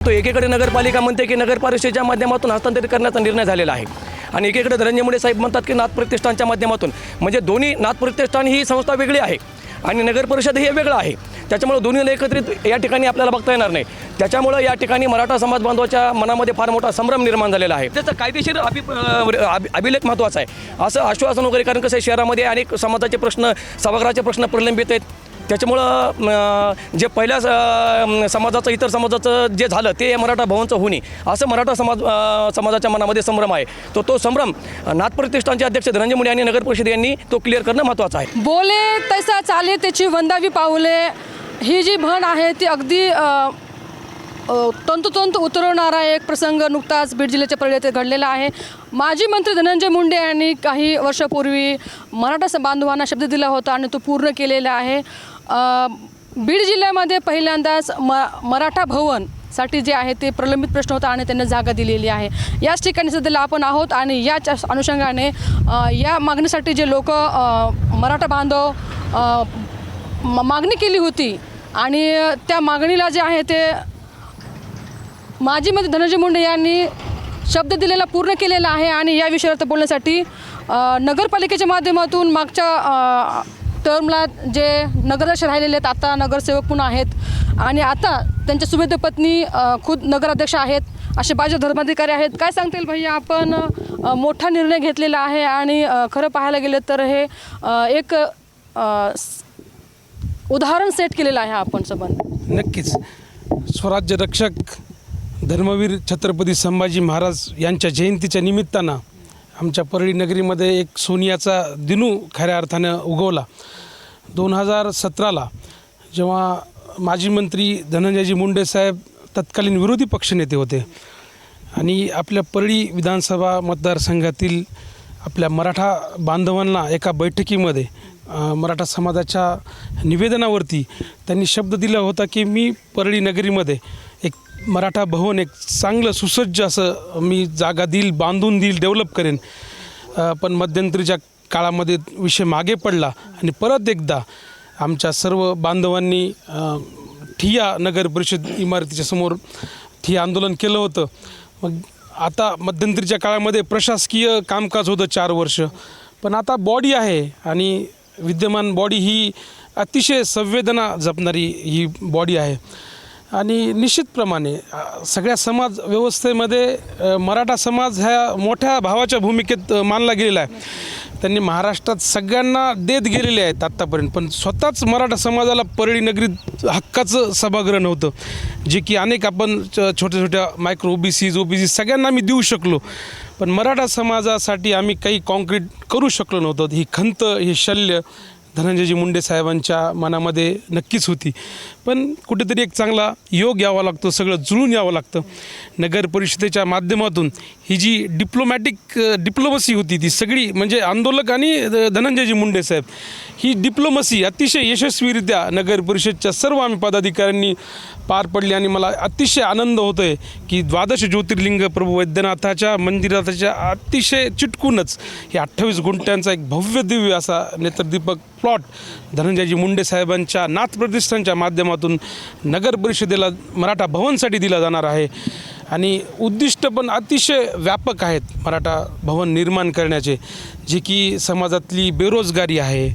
तो एकीकडे नगरपालिका म्हणते की नगर परिषदेच्या माध्यमातून हस्तांतरित करण्याचा निर्णय झालेला आहे आणि एकीकडे धनंजय मुंडे साहेब म्हणतात की नाथ प्रतिष्ठानच्या माध्यमातून, म्हणजे दोन्ही नाथ प्रतिष्ठान ही संस्था वेगळी आहे आणि नगर परिषद हे वेगळं आहे. त्याच्यामुळे दोन्हीला एकत्रित या ठिकाणी आपल्याला बघता येणार नाही. त्याच्यामुळं या ठिकाणी मराठा समाज बांधवाच्या मनामध्ये फार मोठा संभ्रम निर्माण झालेला आहे. त्याचा कायदेशीर अभिलेख महत्त्वाचा आहे असं आश्वासन वगैरे, कारण कसं आहे शहरामध्ये अनेक समाजाचे प्रश्न, सभागृहाचे प्रश्न प्रलंबित आहेत. त्याच्यामुळं जे पहिल्या समाजाचं इतर समाजाचं जे झालं ते मराठा भवनचं होणे असं मराठा समाजाच्या मनामध्ये संभ्रम आहे. तो संभ्रम नाथ प्रतिष्ठानचे अध्यक्ष धनंजय मुंडे यांनी नगर परिषद यांनी तो क्लिअर करणं महत्त्वाचं आहे. बोले तैसा चाले त्याची वंदावी पाऊले ही जी म्हण आहे ती अगदी तंतोतंत उतरवणारा एक प्रसंग नुकताच बीड जिल्ह्याच्या परळी येथे घडलेला आहे. माजी मंत्री धनंजय मुंडे यांनी काही वर्षापूर्वी मराठा बांधवांना शब्द दिला होता आणि तो पूर्ण केलेला आहे. बीड जिल्ह्यामध्ये पहिल्यांदाच मराठा भवनसाठी जे आहे ते प्रलंबित प्रश्न होता आणि त्यांना जागा दिलेली आहे. याच ठिकाणी सध्याला आपण आहोत आणि याच अनुषंगाने या मागणीसाठी जे लोक मराठा बांधव मागणी केली होती आणि त्या मागणीला जे आहे ते माजी मंत्री धनंजय मुंडे यांनी शब्द दिलेला पूर्ण केलेला आहे. आणि या विषयावर बोलण्यासाठी नगरपालिकेच्या माध्यमातून मागच्या टर्मला जे नगराध्यक्ष राहिलेले आहेत, आता नगरसेवक पुन्हा आहेत आणि आता त्यांच्या सुभेद्य पत्नी खुद नगराध्यक्ष आहेत, असे बाजू धर्माधिकारी आहेत. काय सांगता येईल भैया, आपण मोठा निर्णय घेतलेला आहे आणि खरं पाहायला गेलं तर हे एक उदाहरण सेट केलेलं आहे आपण सबंध. नक्कीच स्वराज्य रक्षक धर्मवीर छत्रपती संभाजी महाराज यांच्या जयंतीच्या निमित्तानं आमच्या परळी नगरीमध्ये एक सोनियाचा दिनू खऱ्या अर्थानं उगवला. 2017ला जेव्हा माजी मंत्री धनंजयजी मुंडे साहेब तत्कालीन विरोधी पक्षनेते होते आणि आपल्या परळी विधानसभा मतदारसंघातील आपल्या मराठा बांधवांना एका बैठकीमध्ये मराठा समाजाच्या निवेदनावरती त्यांनी शब्द दिला होता की मी परळी नगरीमध्ये एक मराठा भवन, एक चांगलं सुसज्ज असं मी जागा देईल, बांधून देईल, डेव्हलप करेन. पण मध्यंतरीच्या काळामध्ये विषय मागे पडला आणि परत एकदा आमच्या सर्व बांधवांनी ठिय्या नगर परिषद इमारतीच्या समोर ठिय्या आंदोलन केलं होतं. मग आता मध्यंतरीच्या काळामध्ये प्रशासकीय कामकाज होतं 4 वर्ष, पण आता बॉडी आहे आणि विद्यमान बॉडी ही अतिशय संवेदना जपणारी ही बॉडी आहे आणि निश्चितप्रमाणे सगळ्या समाज व्यवस्थेमध्ये मराठा समाज ह्या मोठ्या भावाच्या भूमिकेत मानला गेलेला आहे. त्यांनी महाराष्ट्रात सगळ्यांना देत गेलेले आहेत आत्तापर्यंत, पण स्वतःच मराठा समाजाला परळी नगरीत हक्काचं सभागृह नव्हतं, जे की अनेक आपण छोट्या छोट्या मायक्रो ओबीसी सगळ्यांना आम्ही देऊ शकलो, पण मराठा समाजासाठी आम्ही काही कॉन्क्रीट करू शकलो नव्हतो. ही खंत, ही शल्य धनंजयजी मुंडे साहेबांच्या मनामध्ये नक्कीच होती. पण कुठेतरी एक चांगला योग यावा लागतो, सगळं जुळून यावं लागतं. नगर परिषदेच्या माध्यमातून ही जी डिप्लोमसी होती ती सगळी, म्हणजे आंदोलक आणि धनंजयजी मुंडे साहेब, ही डिप्लोमसी अतिशय यशस्वीरित्या नगर परिषदच्या सर्व आम्ही पदाधिकाऱ्यांनी पार पडली आणि मला अतिशय आनंद होतो आहे की 12 ज्योतिर्लिंग प्रभू वैद्यनाथाच्या मंदिराच्या अतिशय चिटकूनच हे 28 गुंठ्यांचा एक भव्य दिव्य असा नेत्रदीपक प्लॉट धनंजयजी मुंडे साहेबांच्या नाथ प्रतिष्ठानच्या माध्यमातून नगर परिषदेला मराठा भवनसाठी दिला जाणार आहे. आणि उद्दिष्ट पण अतिशय व्यापक आहेत मराठा भवन निर्माण करण्याचे, जे की समाजातली बेरोजगारी आहे,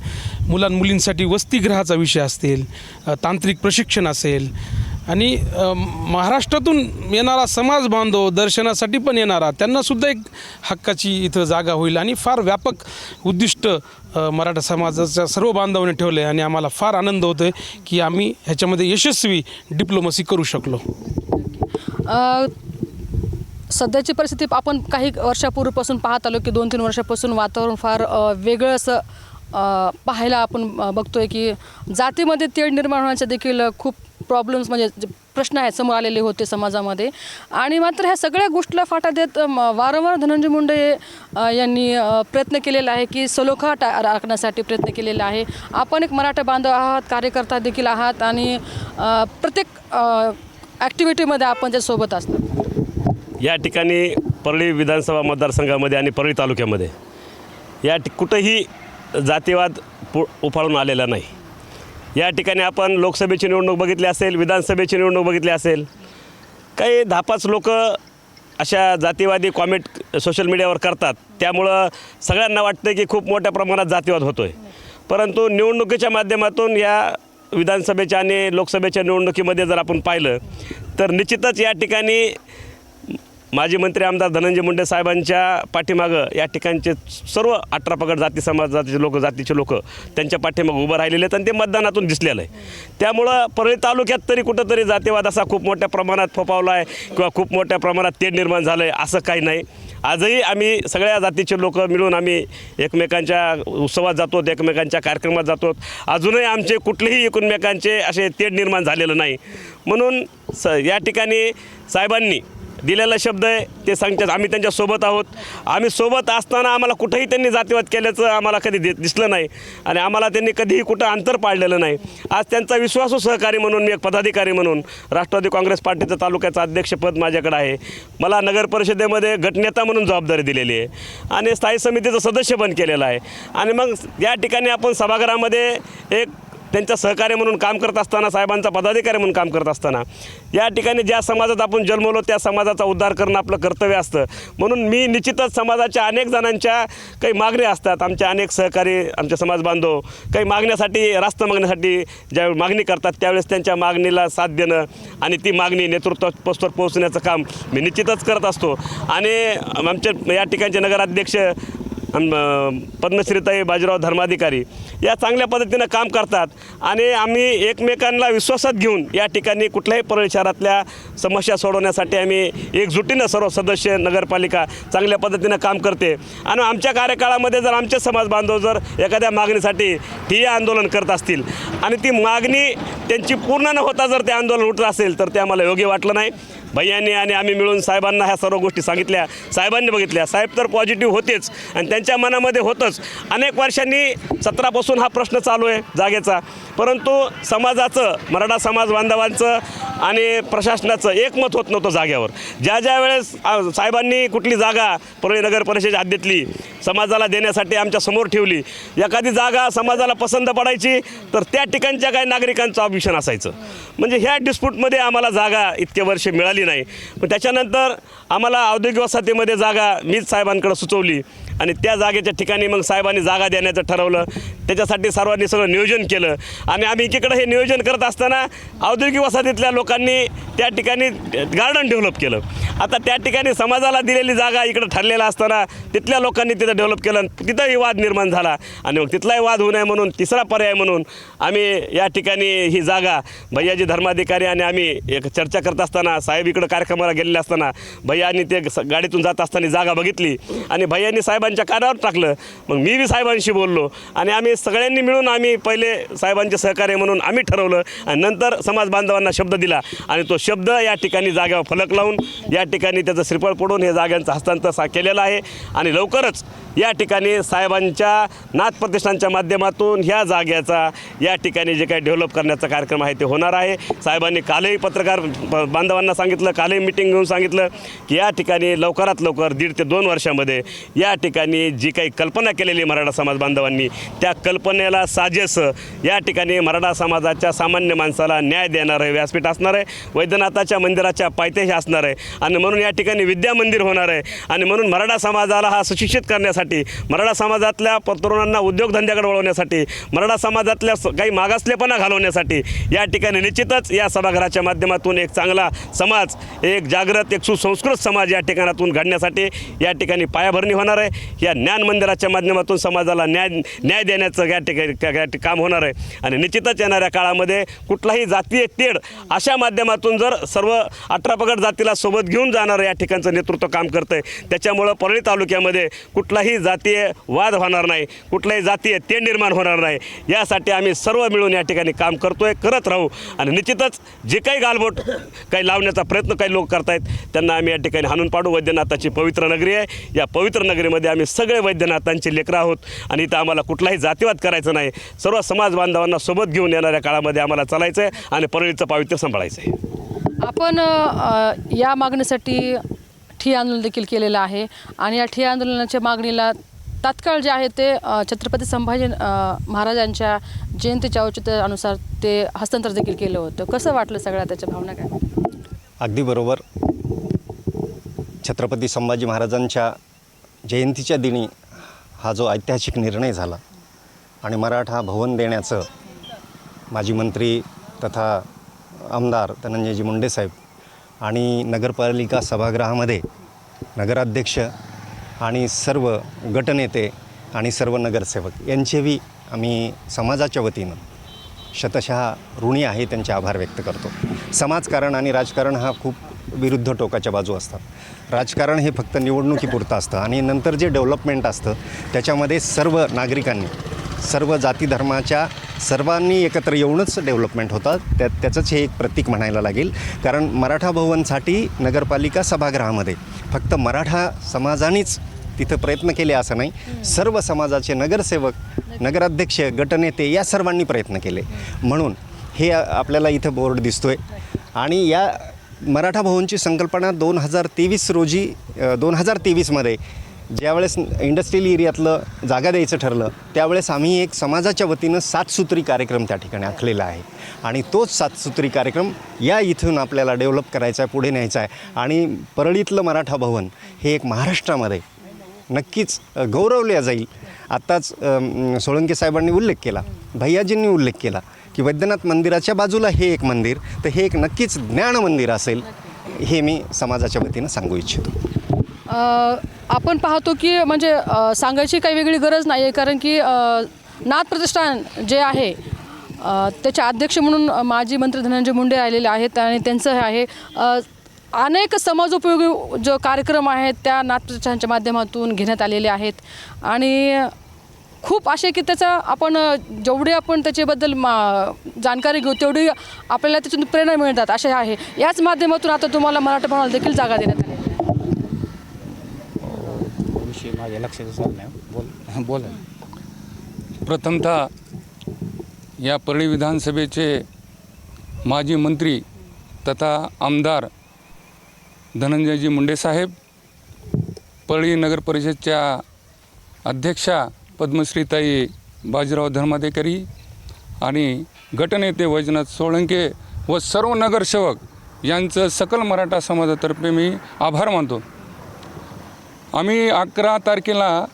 मुलांमुलींसाठी वसतिगृहाचा विषय असतील, तांत्रिक प्रशिक्षण असेल आणि महाराष्ट्रातून येणारा समाज बांधव दर्शनासाठी पण येणारा त्यांनासुद्धा एक हक्काची इथं जागा होईल आणि फार व्यापक उद्दिष्ट मराठा समाजाच्या सर्व बांधवांनी ठेवलं आहे आणि आम्हाला फार आनंद होतो आहे की आम्ही ह्याच्यामध्ये यशस्वी डिप्लोमसी करू शकलो. सध्याची परिस्थिती आपण काही वर्षापूर्वीपासून पाहत आलो की 2-3 वर्षापासून वातावरण फार वेगळं असं पाहायला आपण बघतोय की जातीमध्ये तेढ निर्माण होण्याचे देखील खूप प्रॉब्लेम्स, म्हणजे प्रश्न आहेत समोर आलेले होते समाजामध्ये. आणि मात्र ह्या सगळ्या गोष्टीला फाटा देत वारंवार धनंजय मुंडे यांनी प्रयत्न केलेला आहे की सलोखा राखण्यासाठी प्रयत्न केलेला आहे. आपण एक मराठा बांधव आहात, कार्यकर्ता देखील आहात आणि प्रत्येक ॲक्टिव्हिटीमध्ये आपण त्यासोबत असतात. या ठिकाणी परळी विधानसभा मतदारसंघामध्ये आणि परळी तालुक्यामध्ये कुठंही जातीवाद उफाळून आलेला नाही. या ठिकाणी आपण लोकसभेची निवडणूक बघितली असेल, विधानसभेची निवडणूक बघितली असेल, काही 10-5 लोक अशा जातीवादी कॉमेंट सोशल मीडियावर करतात, त्यामुळं सगळ्यांना वाटतं की खूप मोठ्या प्रमाणात जातीवाद होतो आहे. परंतु निवडणुकीच्या माध्यमातून या विधानसभेच्या आणि लोकसभेच्या निवडणुकीमध्ये जर आपण पाहिलं तर निश्चितच या ठिकाणी माजी मंत्री आमदार धनंजय मुंडे साहेबांच्या पाठीमागं या ठिकाणचे सर्व 18 पगड जाती समाजाचे जातीचे लोक त्यांच्या पाठीमागं उभं राहिलेले आहेत आणि ते मतदानातून दिसलेलं आहे. त्यामुळं परळी तालुक्यात तरी कुठंतरी जातीवाद असा खूप मोठ्या प्रमाणात फोफावला आहे किंवा खूप मोठ्या प्रमाणात तेढ निर्माण झालं आहे असं काही नाही. आजही आम्ही सगळ्या जातीचे लोक मिळून आम्ही एकमेकांच्या उत्सवात जातो, एकमेकांच्या कार्यक्रमात जातो. अजूनही आमचे कुठलेही एकमेकांचे असे तेढ निर्माण झालेलं नाही. म्हणून या ठिकाणी साहेबांनी दिलेला शब्द आहे ते सांगतात, आम्ही त्यांच्यासोबत आहोत. आम्ही सोबत असताना आम्हाला कुठंही त्यांनी जातीवाद केल्याचं आम्हाला कधी दिसलं नाही आणि आम्हाला त्यांनी कधीही कुठं अंतर पाडलेलं नाही. आज त्यांचा विश्वासू सहकारी म्हणून मी एक पदाधिकारी म्हणून राष्ट्रवादी काँग्रेस पार्टीचं तालुक्याचं अध्यक्षपद माझ्याकडे आहे. मला नगर परिषदेमध्ये गटनेता म्हणून जबाबदारी दिलेली आहे आणि स्थायी समितीचं सदस्य पण केलेलं आहे. आणि मग या ठिकाणी आपण सभागृहामध्ये एक त्यांचं सहकार्य म्हणून काम करत असताना, साहेबांचा पदाधिकारी म्हणून काम करत असताना या ठिकाणी ज्या समाजात आपण जन्मलो त्या समाजाचा उद्धार करणं आपलं कर्तव्य असतं. म्हणून मी निश्चितच समाजाच्या अनेक जणांच्या काही मागण्या असतात, आमचे अनेक सहकारी आमचे समाज बांधव काही मागण्यासाठी रास्त मागण्यासाठी ज्यावेळी मागणी करतात त्यावेळेस त्यांच्या मागणीला साथ देणं आणि ती मागणी नेतृत्वावर पोहोचण्याचं काम मी निश्चितच करत असतो. आणि आमचे या ठिकाणचे नगराध्यक्ष पद्मश्रीताई बाजीराव धर्माधिकारी या चांगल्या पद्धतीनं काम करतात आणि आम्ही एकमेकांना विश्वासात घेऊन या ठिकाणी कुठल्याही परळी शहरातल्या समस्या सोडवण्यासाठी आम्ही एकजुटीनं सर्व सदस्य नगरपालिका चांगल्या पद्धतीनं काम करते. आणि आमच्या कार्यकाळामध्ये जर आमचे समाज बांधव जर एखाद्या मागणीसाठी ठिय्या आंदोलन करत असतील आणि ती मागणी त्यांची पूर्ण न होता जर ते आंदोलन उठत असेल तर ते आम्हाला योग्य वाटलं नाही. भैयांनी आणि आम्ही मिळून साहेबांना ह्या सर्व गोष्टी सांगितल्या, साहेबांनी बघितल्या. साहेब तर पॉझिटिव्ह होतेच आणि त्यांच्या मनामध्ये होतंच. अनेक वर्षांनी 17पासून हा प्रश्न चालू आहे जागेचा, परंतु समाजाचं मराठा समाज बांधवांचं आणि प्रशासनाचं एकमत होत नव्हतं जागेवर. ज्या वेळेस साहेबांनी कुठली जागा परळी नगर परिषदेच्या हद्दीतली समाजाला देण्यासाठी आमच्या समोर ठेवली, एखादी जागा समाजाला पसंत पडायची तर त्या ठिकाणच्या काही नागरिकांचं ऑब्जेक्शन असायचं. म्हणजे ह्या डिस्प्यूटमध्ये आम्हाला जागा इतके वर्ष मिळाली नाही. पण त्याच्यानंतर आम्हाला औद्योगिक वसाहतीमध्ये जागा मीच साहेबांकडे सुचवली आणि त्या जागेच्या ठिकाणी मग साहेबांनी जागा देण्याचं ठरवलं. त्याच्यासाठी सर्वांनी सगळं नियोजन केलं आणि आम्ही एकीकडे हे नियोजन करत असताना औद्योगिक वसाहतीतल्या लोकांनी त्या ठिकाणी गार्डन डेव्हलप केलं. आता त्या ठिकाणी समाजाला दिलेली जागा इकडं ठरलेला असताना तिथल्या लोकांनी तिथं डेव्हलप केलं, तिथंही वाद निर्माण झाला आणि मग तिथलाही वाद होऊ नये म्हणून तिसरा पर्याय म्हणून आम्ही या ठिकाणी ही जागा भैयाजी धर्माधिकारी आणि आम्ही एक चर्चा करत असताना साहेब इकडं कार्यक्रमाला गेलेले असताना भैयांनी ते गाडीतून जात असताना जागा बघितली आणि भैयांनी साहेबांच्या कानावर टाकलं. मग मी बी साहेबांशी बोललो आणि आम्ही सगळ्यांनी मिळून आम्ही पहिले साहेबांचे सहकार्य म्हणून आम्ही ठरवलं आणि नंतर समाज बांधवांना शब्द दिला आणि तो शब्द या ठिकाणी जागेवर फलक लावून या ठिकाणी त्याचं श्रीफळ पडून हे जागांचं हस्तांतर केलेलं आहे. आणि लवकरच या ठिकाणी साहेबांच्या नाथ प्रतिष्ठानच्या माध्यमातून ह्या जागेचा या ठिकाणी जे काही डेव्हलप करण्याचा कार्यक्रम आहे ते होणार आहे. साहेबांनी कालही पत्रकार बांधवांना सांगितलं, कालही मिटिंग घेऊन सांगितलं की या ठिकाणी लवकरात लवकर 1.5 ते 2 वर्षामध्ये या ठिकाणी जी काही कल्पना केलेली मराठा समाज बांधवांनी त्या कल्पनेला साजेस या ठिकाणी मराठा समाजाच्या सामान्य माणसाला न्याय देणारं हे व्यासपीठ असणार आहे. वैद्यनाथाच्या मंदिराच्या पायथ्याशी असणार आहे आणि म्हणून या ठिकाणी विद्या मंदिर होणार आहे. आणि म्हणून मराठा समाजाला हा सुशिक्षित करण्यासाठी, मराठा समाजातल्या तरुणांना उद्योगधंद्याकडे वळवण्यासाठी, मराठा समाजातल्या काही मागासलेपणा घालवण्यासाठी या ठिकाणी निश्चितच या सभागृहाच्या माध्यमातून एक चांगला समाज, एक जागृत, एक सुसंस्कृत समाज या ठिकाणातून घडण्यासाठी या ठिकाणी पायाभरणी होणार आहे. या ज्ञान मंदिराच्या माध्यमातून समाजाला न्याय देण्याचं या ठिकाणी काम होणार आहे. आणि निश्चितच येणाऱ्या काळामध्ये कुठलाही जातीय तेढ अशा माध्यमातून जर सर्व 18 पगड जातीला सोबत घेऊन जाणारं या ठिकाणचं नेतृत्व काम करतं आहे. त्याच्यामुळं परळी तालुक्यामध्ये कुठलाही जातीय वाद होणार नाही, कुठलाही जातीय तेढ निर्माण होणार नाही, यासाठी आम्ही सर्व मिळून या ठिकाणी काम करतोय, करत राहू. आणि निश्चितच जे काही गालबोट काही लावण्याचा प्रयत्न काही लोक करतायत त्यांना आम्ही या ठिकाणी हाणून पाडू. वैद्यनाथाची पवित्र नगरी आहे. या पवित्र नगरीमध्ये आम्ही सगळे वैद्यनाथांचे लेकरं आहोत आणि इथं आम्हाला कुठलाही जातीवाद करायचं नाही. सर्व समाज बांधवांना सोबत घेऊन येणाऱ्या काळामध्ये आम्हाला चालायचं आहे आणि परळीचं पावित्र्य सांभाळायचं आहे. आपण या मागणीसाठी ठिय्या आंदोलन देखील केलेलं आहे आणि या ठिय्या आंदोलनाच्या मागणीला तात्काळ जे आहे ते छत्रपती संभाजी महाराजांच्या जयंतीच्या औचित्यानुसार ते हस्तांतर देखील केलं होतं. कसं वाटलं सगळ्या त्याच्या भावना काय? अगदी बरोबर. छत्रपती संभाजी महाराजांच्या जयंतीच्या दिनी हा जो ऐतिहासिक निर्णय झाला आणि मराठा भवन देण्याचं माजी मंत्री तथा आमदार धनंजयजी मुंडे साहेब आणि नगरपालिका सभागृहामध्ये नगराध्यक्ष आणि सर्व गटनेते आणि सर्व नगरसेवक यांचेही आम्ही समाजाच्या वतीनं शतशः ऋणी आहे, त्यांचे आभार व्यक्त करतो. समाजकारण आणि राजकारण हा खूप विरुद्ध टोकाच्या बाजू असतात. राजकारण हे फक्त निवडणुकीपुरतं असतं आणि नंतर जे डेव्हलपमेंट असतं त्याच्यामध्ये सर्व नागरिकांनी, सर्व जाती धर्माच्या सर्वांनी एकत्र येऊनच डेव्हलपमेंट होतं. त्याचंच हे एक प्रतीक म्हणायला लागेल. कारण मराठा भवनसाठी नगरपालिका सभागृहामध्ये फक्त मराठा समाजानेच तिथं प्रयत्न केले असं नाही, सर्व समाजाचे नगरसेवक, नगराध्यक्ष, गटनेते या सर्वांनी प्रयत्न केले. म्हणून हे आपल्याला इथं बोर्ड दिसतो आहे. आणि या मराठा भवनची संकल्पना 2023 रोजी 2023मध्ये ज्यावेळेस इंडस्ट्रियल एरियातलं जागा द्यायचं ठरलं त्यावेळेस आम्ही एक समाजाच्या वतीनं 7 सूत्री कार्यक्रम त्या ठिकाणी आखलेला आहे. आणि तोच 7 सूत्री कार्यक्रम या इथून आपल्याला डेव्हलप करायचा आहे, पुढे न्यायचा आहे. आणि परळीतलं मराठा भवन हे एक महाराष्ट्रामध्ये नक्कीच गौरवल्या जाईल. आत्ताच सोळंके साहेबांनी उल्लेख केला, भैयाजींनी उल्लेख केला की वैद्यनाथ मंदिराच्या बाजूला हे एक मंदिर, तर हे एक नक्कीच ज्ञान मंदिर असेल, हे मी समाजाच्या वतीनं सांगू इच्छितो. आपण पाहतो की म्हणजे सांगायची काही वेगळी गरज नाही आहे, कारण की नाथ प्रतिष्ठान जे आहे त्याचे अध्यक्ष म्हणून माजी मंत्री धनंजय मुंडे आलेले आहेत आणि त्यांचं हे आहे अनेक समाजोपयोगी जो कार्यक्रम आहेत त्या नाथ प्रतिष्ठानच्या माध्यमातून घेण्यात आलेले आहेत. आणि खूप असे की त्याचा आपण जेवढे आपण त्याच्याबद्दल जाणकारी घेऊ तेवढी आपल्याला त्याच्यातून प्रेरणा मिळतात असे आहे. याच माध्यमातून आता तुम्हाला मराठा भवनाला देखील जागा देण्यात आली. विषय माझ्या लक्षात नाही. बोल. प्रथमतः या परळी विधानसभेचे माजी मंत्री तथा आमदार धनंजयजी मुंडे साहेब, परळी नगर परिषदच्या अध्यक्षा पद्मश्रीताई बाजीराव धर्माधिकारी आणि गटनेते वैजनाथ सोळंके व सर्व नगरसेवक यांचं सकल मराठा समाजातर्फे मी आभार मानतो. आम्ही 11 तारखेला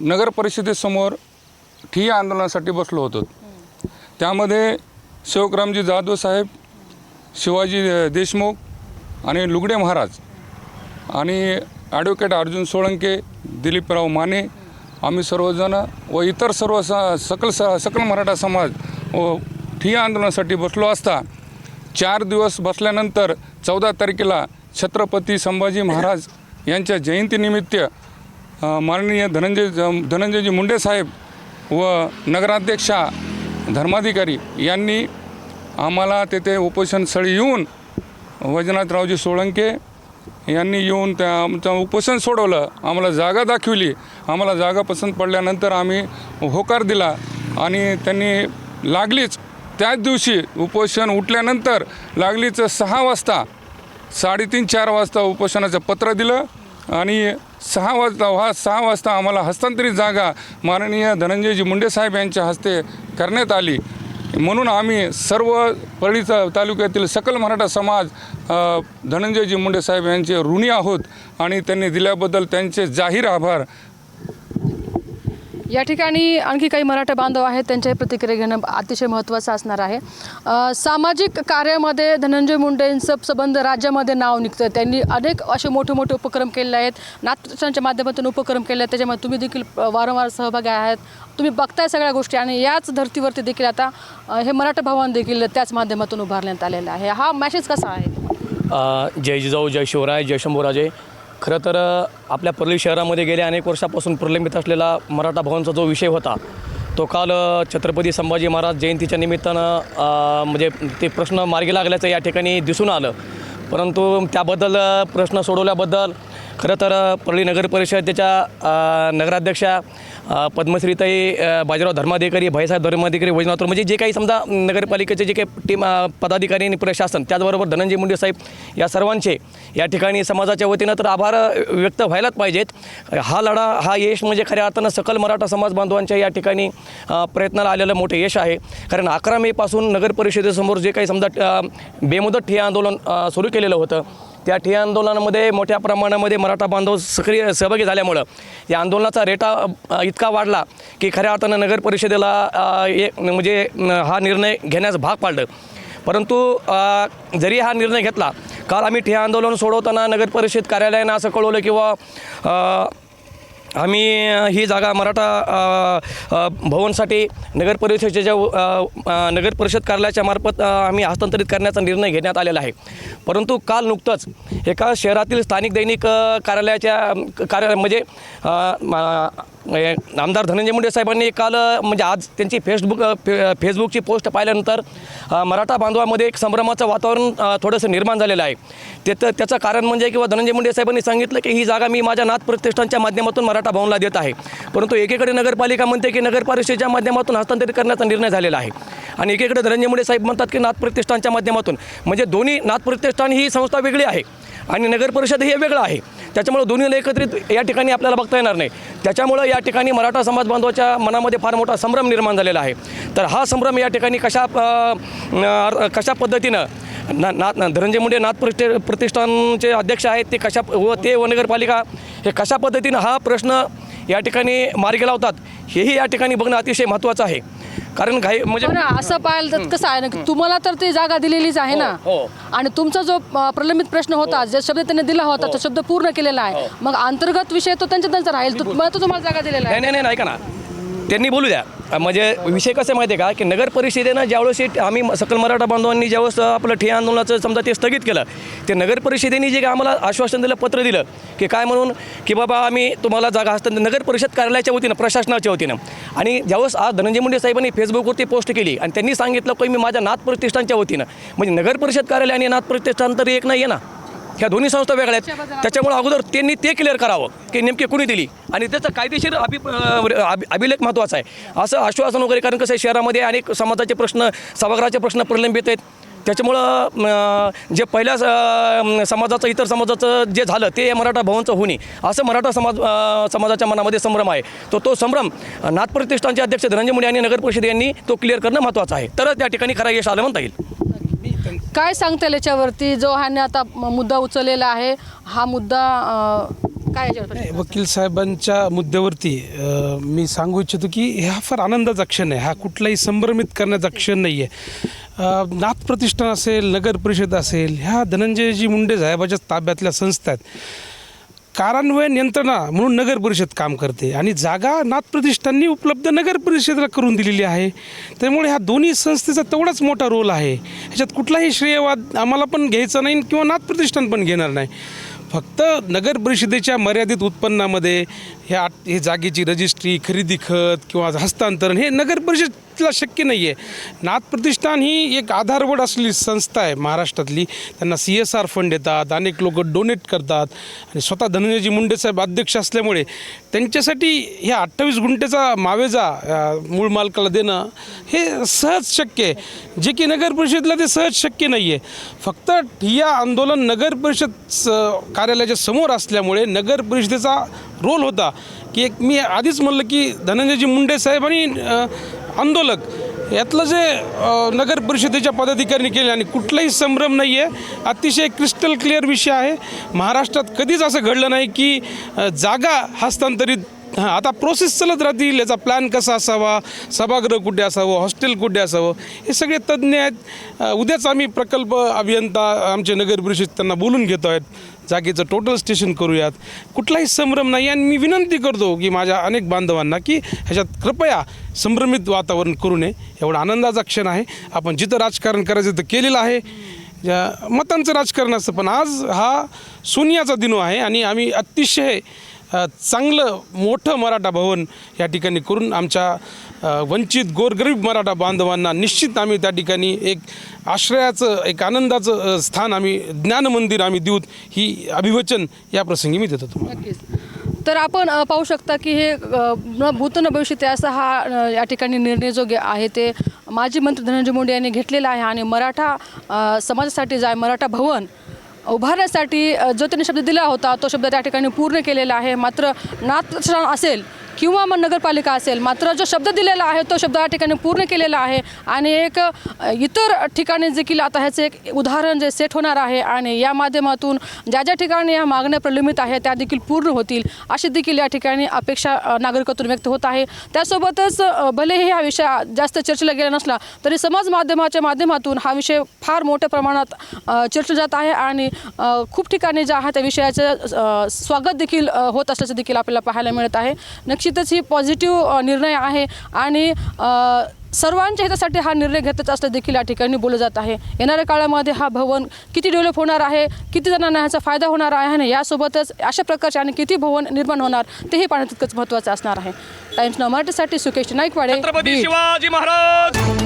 नगर परिषदेसमोर ठिय्या आंदोलनासाठी बसलो होतो. त्यामध्ये सेवकरामजी जाधव साहेब, शिवाजी देशमुख आणि लुगडे महाराज आणि ॲडव्होकेट अर्जुन सोळंके, दिलीपराव माने, आम्ही सर्वजण व इतर सर्व सकल मराठा समाज व ठिय्या आंदोलनासाठी बसलो असता 4 दिवस बसल्यानंतर 14 तारखेला छत्रपती संभाजी महाराज यांच्या जयंतीनिमित्त माननीय धनंजयजी मुंडे साहेब व नगराध्यक्षा धर्माधिकारी यांनी आम्हाला तेथे उपोषणस्थळी येऊन वैजनाथरावजी सोळंके यांनी येऊन त्या आमचं उपोषण सोडवलं, आम्हाला जागा दाखविली. आम्हाला जागा पसंत पडल्यानंतर आम्ही होकार दिला आणि त्यांनी लागलीच त्याच दिवशी उपोषण उठल्यानंतर लागलीच 6 वाजता 3:30-4 वाजता उपोषणाचं पत्र दिलं आणि 6 वाजता आम्हाला हस्तांतरित जागा माननीय धनंजयजी मुंडे साहेब यांच्या हस्ते करण्यात आली. म्हणून आम्ही सर्व परळी तालुक्यातील सकल मराठा समाज धनंजयजी मुंडे साहेब यांचे ऋणी आहोत आणि त्यांनी दिल्याबद्दल त्यांचे जाहीर आभार. या ठिकाणी आणखी काही मराठा बांधव आहेत, त्यांच्याही प्रतिक्रिया घेणं अतिशय महत्त्वाचं असणार आहे. सामाजिक कार्यामध्ये धनंजय मुंडेंचं संबंध राज्यामध्ये नाव निघतं. त्यांनी अनेक असे मोठे मोठे उपक्रम केले आहेत, नाथ प्रतिष्ठानच्या माध्यमातून उपक्रम केले आहेत. त्याच्यामध्ये तुम्ही देखील वारंवार सहभागी आहात, तुम्ही बघताय सगळ्या गोष्टी आणि याच धर्तीवरती देखील आता हे मराठा भवन देखील त्याच माध्यमातून उभारण्यात आलेलं आहे. हा मॅसेज कसा आहे? जय जिजाऊ, जय शिवराय, जय शंभूराजे. खरं तर आपल्या परळी शहरामध्ये गेल्या अनेक वर्षापासून प्रलंबित असलेला मराठा भवनचा जो विषय होता तो काल छत्रपती संभाजी महाराज जयंतीच्या निमित्तानं म्हणजे ते प्रश्न मार्गी लागल्याचं या ठिकाणी दिसून आलं. परंतु त्याबद्दल प्रश्न सोडवल्याबद्दल खरं तर परळी नगर परिषदेच्या नगराध्यक्षा पद्मश्रीताई बाजीराव धर्माधिकारी, भैसाहेब धर्माधिकारी, वैजनाथ म्हणजे जे काही समजा नगरपालिकेचे जे काही टीम पदाधिकारी आणि प्रशासन, त्याचबरोबर धनंजय मुंडे साहेब या सर्वांचे या ठिकाणी समाजाच्या वतीनं तर आभार व्यक्त व्हायलाच पाहिजेत. हा लढा, हा यश म्हणजे खऱ्या अर्थानं सकल मराठा समाज बांधवांच्या या ठिकाणी प्रयत्नाला आलेलं मोठं यश आहे. कारण 11 मेपासून नगर परिषदेसमोर जे काही समजा बेमुदत ठिय्या आंदोलन सुरू केलेलं होतं, त्या ठिय्या आंदोलनामध्ये मोठ्या प्रमाणामध्ये मराठा बांधव सक्रिय सहभागी झाल्यामुळं या आंदोलनाचा रेटा इतका वाढला की खऱ्या अर्थानं नगर परिषदेला म्हणजे हा निर्णय घेण्यास भाग पाडलं. परंतु जरी हा निर्णय घेतला, काल आम्ही ठिय्या आंदोलन सोडवताना नगर परिषद कार्यालयानं असं कळवलं किंवा आम्ही ही जागा मराठा भवनसाठी नगर परिषद कार्यालयाच्या मार्फत आम्ही हस्तांतरित करण्याचा निर्णय घेण्यात आलेला आहे. परंतु काल नुकतंच एका शहरातील स्थानिक दैनिक कार्यालयाच्या म्हणजे आमदार धनंजय मुंडे साहेबांनी काल म्हणजे आज त्यांची फेसबुकची पोस्ट पाहिल्यानंतर मराठा बांधवामध्ये एक संभ्रमाचं वातावरण थोडंसं निर्माण झालेलं आहे. त्याचं कारण म्हणजे किंवा धनंजय मुंडे साहेबांनी सांगितलं की ही जागा मी माझ्या नाथ प्रतिष्ठानच्या माध्यमातून मराठा भवनला देत आहे. परंतु एकीकडे नगरपालिका म्हणते की नगर परिषदेच्या माध्यमातून हस्तांतरित करण्याचा निर्णय झालेला आहे आणि एकीकडे धनंजय मुंडे साहेब म्हणतात की नाथ प्रतिष्ठानच्या माध्यमातून. म्हणजे दोन्ही नाथ प्रतिष्ठान ही संस्था वेगळी आहे आणि नगर परिषद हे वेगळं आहे. त्याच्यामुळे दोन्हीला एकत्रित या ठिकाणी आपल्याला बघता येणार नाही. त्याच्यामुळं या ठिकाणी मराठा समाज बांधवाच्या मनामध्ये फार मोठा संभ्रम निर्माण झालेला आहे. तर हा संभ्रम या ठिकाणी कशा पद्धतीनं धनंजय मुंडे नाथ प्रतिष्ठानचे अध्यक्ष आहेत ते व नगरपालिका हे कशा पद्धतीनं हा प्रश्न या ठिकाणी मार्गी लावतात हेही या ठिकाणी बघणं अतिशय महत्त्वाचं आहे. कारण म्हणजे असं पाहिलं तर कसं आहे ना की तुम्हाला तर ती जागा दिलेलीच आहे ना, आणि तुमचा जो प्रलंबित प्रश्न होता, जे शब्द त्यांनी दिला होता तो शब्द पूर्ण केलेला आहे. मग अंतर्गत विषय तो त्यांचा राहील, तो तुम्हाला जागा दिलेला आहे. नाही ऐका ना, त्यांनी बोलू द्या. म्हणजे विषय कसं माहिती आहे का की नगर परिषदेनं ज्यावेळेस आम्ही सकल मराठा बांधवांनी ज्यावेळेस आपलं ठिय्या आंदोलनाचं समजा ते स्थगित केलं, ते नगर परिषदेने जे आम्हाला आश्वासन दिलं, पत्र दिलं की काय म्हणून की बाबा आम्ही तुम्हाला जागा हस्तांतरित नगर परिषद कार्यालयाच्या वतीनं, प्रशासनाच्या वतीनं. आणि ज्यावेळेस आज धनंजय मुंडे साहेबांनी फेसबुकवरती पोस्ट केली आणि त्यांनी सांगितलं की मी माझ्या नाथ प्रतिष्ठानच्या वतीनं, म्हणजे नगर परिषद कार्यालय आणि नाथ प्रतिष्ठान तरी एक नाही आहे ना, ह्या दोन्ही संस्था वेगळ्या आहेत. त्याच्यामुळे अगोदर त्यांनी ते क्लिअर करावं की नेमके कुणी दिली आणि त्याचा कायदेशीर अभिलेख महत्त्वाचा आहे असं आश्वासन वगैरे. कारण कसं आहे, शहरामध्ये अनेक समाजाचे प्रश्न, सभागृहाचे प्रश्न प्रलंबित आहेत. त्याच्यामुळं जे पहिल्या समाजाचं, इतर समाजाचं जे झालं ते मराठा भवनचं होणे असं मराठा समाजाच्या मनामध्ये संभ्रम आहे. तो संभ्रम नाथ प्रतिष्ठानचे अध्यक्ष धनंजय मुंडे आणि नगर परिषद यांनी तो क्लिअर करणं महत्त्वाचं आहे. तरच त्या ठिकाणी खरा यश आलं म्हणता येईल. काय सांगता येईल याच्यावरती जो ह्याने आता मुद्दा उचललेला आहे, हा मुद्दा काय याच्यावर? वकील साहेबांच्या मुद्द्यावरती मी सांगू इच्छितो की हा फार आनंदाचा क्षण आहे. हा कुठलाही संभ्रमित करण्याचा क्षण नाही आहे. नाथ प्रतिष्ठान असेल, नगर परिषद असेल, ह्या धनंजयजी मुंडे साहेबाच्या ताब्यातल्या संस्था आहेत. कार्यान्वयन यंत्रणा म्हणून नगर परिषद काम करते आणि जागा नाथ प्रतिष्ठाननी उपलब्ध नगर परिषदेला करून दिलेली आहे. त्यामुळे ह्या दोन्ही संस्थेचा तेवढाच मोठा रोल आहे. ह्याच्यात कुठलाही श्रेयवाद आम्हाला पण घ्यायचा नाही किंवा नाथ प्रतिष्ठान पण घेणार नाही. फक्त नगर परिषदेच्या मर्यादित उत्पन्नामध्ये हे जागेची रजिस्ट्री, खरेदी खत किंवा हस्तांतरण हे नगर परिषदेला शक्य नाही आहे. नाथ प्रतिष्ठान ही एक आधारवड असलेली संस्था आहे महाराष्ट्रातली. त्यांना CSR फंड येतात, अनेक लोक डोनेट करतात आणि स्वतः धनंजयजी मुंडे साहेब अध्यक्ष असल्यामुळे त्यांच्यासाठी ह्या 28 गुंठेचा मावेजा मूळ मालकाला देणं हे सहज शक्य आहे, जे की नगर परिषदेला ते सहज शक्य नाही आहे. फक्त ठिय्या आंदोलन नगर परिषद कार्यालयाच्या समोर असल्यामुळे नगर परिषदेचा रोल होता की एक मी आधीच म्हणलं की धनंजयजी मुंडे साहेब आणि आंदोलक यातलं जे नगर परिषदेच्या पदाधिकाऱ्यांनी केले आणि कुठलाही संभ्रम नाही आहे. अतिशय क्रिस्टल क्लिअर विषय आहे. महाराष्ट्रात कधीच असं घडलं नाही की जागा हस्तांतरित आता प्रोसेस चालत राहतील. याचा प्लॅन कसा असावा, सभागृह कुठे असावं, हॉस्टेल कुठे असावं, हे सगळे तज्ज्ञ आहेत. उद्याच आम्ही प्रकल्प अभियंता आमचे नगर परिषद त्यांना बोलून घेतो आहेत. जागेचं टोटल स्टेशन करूयात. कुठलाही संभ्रम नाही. आणि मी विनंती करतो की माझ्या अनेक बांधवांना की ह्याच्यात कृपया संभ्रमित वातावरण करू नये. एवढा आनंदाचा क्षण आहे. आपण जिथं राजकारण करायचं तर केलेलं आहे, मतांचं राजकारण असतं, पण आज हा सोनियाचा दिन आहे आणि आम्ही अतिशय चांगलं मोठं मराठा भवन या ठिकाणी करून आमच्या वंचित गोरगरीब मराठा बांधवांना निश्चित आम्ही त्या ठिकाणी एक आश्रयाचं एक आनंदाचं स्थान आम्ही ज्ञानमंदिर आम्ही देऊत ही अभिवचन या प्रसंगी मी देतो तुम्हाला. नक्कीच. तर आपण पाहू शकता की हे न भूत न भविष्यती असा हा या ठिकाणी निर्णय जो आहे ते माजी मंत्री धनंजय मुंडे यांनी घेतलेला आहे आणि मराठा समाजासाठी जे आहे मराठा भवन उभारण्यासाठी जो त्यांनी शब्द दिला होता तो शब्द त्या ठिकाणी पूर्ण केलेला आहे. मात्र नाथप्रतिष्ठान असेल किंवा मग नगरपालिका असेल मात्र जो शब्द दिलेला आहे तो शब्द या ठिकाणी पूर्ण केलेला आहे आणि एक इतर ठिकाणी देखील आता ह्याचं एक उदाहरण जे सेट होणार आहे आणि या माध्यमातून ज्या ज्या ठिकाणी या मागण्या प्रलंबित आहेत त्या देखील पूर्ण होतील अशी देखील या ठिकाणी अपेक्षा नागरिकातून व्यक्त होत आहे. त्यासोबतच भलेही हा विषय जास्त चर्चेला गेला नसला तरी समाज माध्यमाच्या माध्यमातून हा विषय फार मोठ्या प्रमाणात चर्चेला जात आहे आणि खूप ठिकाणी जे आहे त्या विषयाचं स्वागत देखील होत असल्याचं देखील आपल्याला पाहायला मिळत आहे. निश्चितच ही पॉझिटिव्ह निर्णय आहे आणि सर्वांच्या हितासाठी हा निर्णय घेतच असं देखील या ठिकाणी बोललं जात आहे. येणाऱ्या काळामध्ये हा भवन किती डेव्हलप होणार आहे, किती जणांना ह्याचा फायदा होणार आहे आणि यासोबतच अशा प्रकारचे आणि किती भवन निर्माण होणार तेही पाहणं तितकंच महत्त्वाचं असणार आहे. टाइम्स नाऊ मराठीसाठी सुकेश नाईकवाडे, छत्रपती बीड. शिवाजी महाराज.